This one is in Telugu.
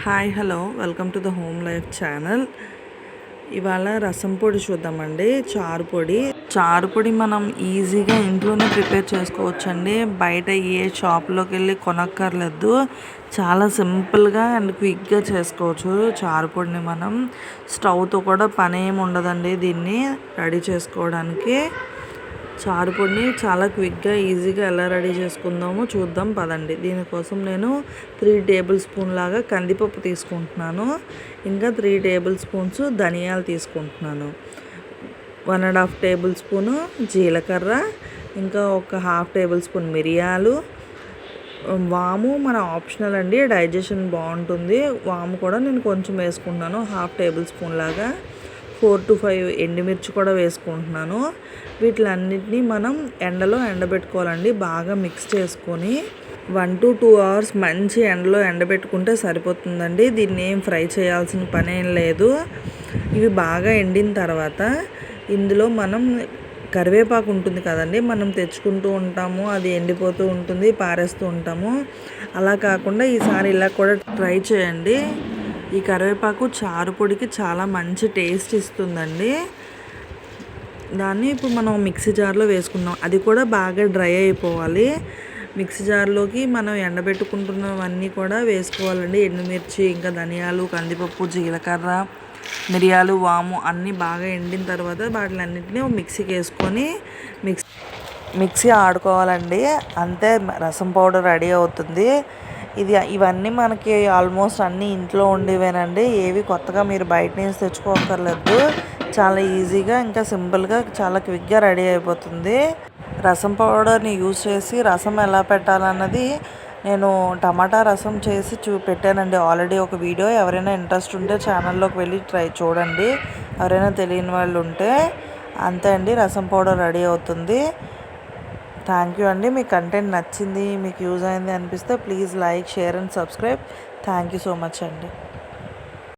Hi hello welcome to the home life channel. ఇవాళ రసం పొడి చూద్దామండి. చారు పొడి మనం ఈజీగా ఇంట్లోనే ప్రిపేర్ చేసుకోవచ్చండి. బయట ఏ షాప్లోకి వెళ్ళి కొనక్కర్లేదు. చాలా సింపుల్గా అండ్ క్విక్గా చేసుకోవచ్చు. చారు పొడిని మనం స్టవ్తో కూడా పని ఏమి ఉండదండి. దీన్ని రెడీ చేసుకోవడానికి చారు పొడిని చాలా క్విక్గా ఈజీగా ఎలా రెడీ చేసుకుందామో చూద్దాం పదండి. దీనికోసం నేను 3 టేబుల్ స్పూన్ లాగా కందిపప్పు తీసుకుంటున్నాను. ఇంకా 3 టేబుల్ స్పూన్స్ ధనియాలు తీసుకుంటున్నాను. 1.5 టేబుల్ స్పూను జీలకర్ర, ఇంకా ఒక 1/2 టేబుల్ స్పూన్ మిరియాలు, వాము మన ఆప్షనల్ అండి, డైజెషన్ బాగుంటుంది. వాము కూడా నేను కొంచెం వేసుకుంటున్నాను, 1/2 టేబుల్ స్పూన్ లాగా. 4 to 5 ఎండుమిర్చి కూడా వేసుకుంటున్నాను. వీటిలన్నిటినీ మనం ఎండలో ఎండబెట్టుకోవాలండి. బాగా మిక్స్ చేసుకొని 1 to 2 అవర్స్ మంచి ఎండలో ఎండబెట్టుకుంటే సరిపోతుందండి. దీన్ని ఏం ఫ్రై చేయాల్సిన పని ఏం లేదు. ఇవి బాగా ఎండిన తర్వాత ఇందులో మనం కరివేపాకు ఉంటుంది కదండి, మనం తెచ్చుకుంటూ ఉంటాము, అది ఎండిపోతూ ఉంటుంది, పారేస్తూ ఉంటాము. అలా కాకుండా ఈసారి ఇలా కూడా ట్రై చేయండి. ఈ కరివేపాకు చారు పొడికి చాలా మంచి టేస్ట్ ఇస్తుందండి. దాన్ని ఇప్పుడు మనం మిక్సీ జార్లో వేసుకుందాం. అది కూడా బాగా డ్రై అయిపోవాలి. మిక్సీ జార్లోకి మనం ఎండబెట్టుకుంటున్నవన్నీ కూడా వేసుకోవాలండి. ఎండుమిర్చి, ఇంకా ధనియాలు, కందిపప్పు, జీలకర్ర, మిరియాలు, వాము అన్నీ బాగా ఎండిన తర్వాత వాటిలన్నింటినీ మిక్సీకి వేసుకొని మిక్సీ ఆడుకోవాలండి. అంతే, రసం పౌడర్ రెడీ అవుతుంది. ఇవన్నీ మనకి ఆల్మోస్ట్ అన్నీ ఇంట్లో ఉండేవేనండి. ఏవి కొత్తగా మీరు బయట నుంచి తెచ్చుకోక్కర్లేదు. చాలా ఈజీగా ఇంకా సింపుల్గా చాలా క్విక్గా రెడీ అయిపోతుంది. రసం పౌడర్ని యూజ్ చేసి రసం ఎలా పెట్టాలన్నది నేను టమాటా రసం చేసి పెట్టానండి ఆల్రెడీ ఒక వీడియో. ఎవరైనా ఇంట్రెస్ట్ ఉంటే ఛానల్లోకి వెళ్ళి చూడండి, ఎవరైనా తెలియని వాళ్ళు ఉంటే. అంతే అండి, రసం పౌడర్ రెడీ అవుతుంది. థ్యాంక్ యూ అండి. మీ కంటెంట్ నచ్చింది, మీకు యూజ్ అయింది అనిపిస్తే please like, share and subscribe. Thank you so much అండి.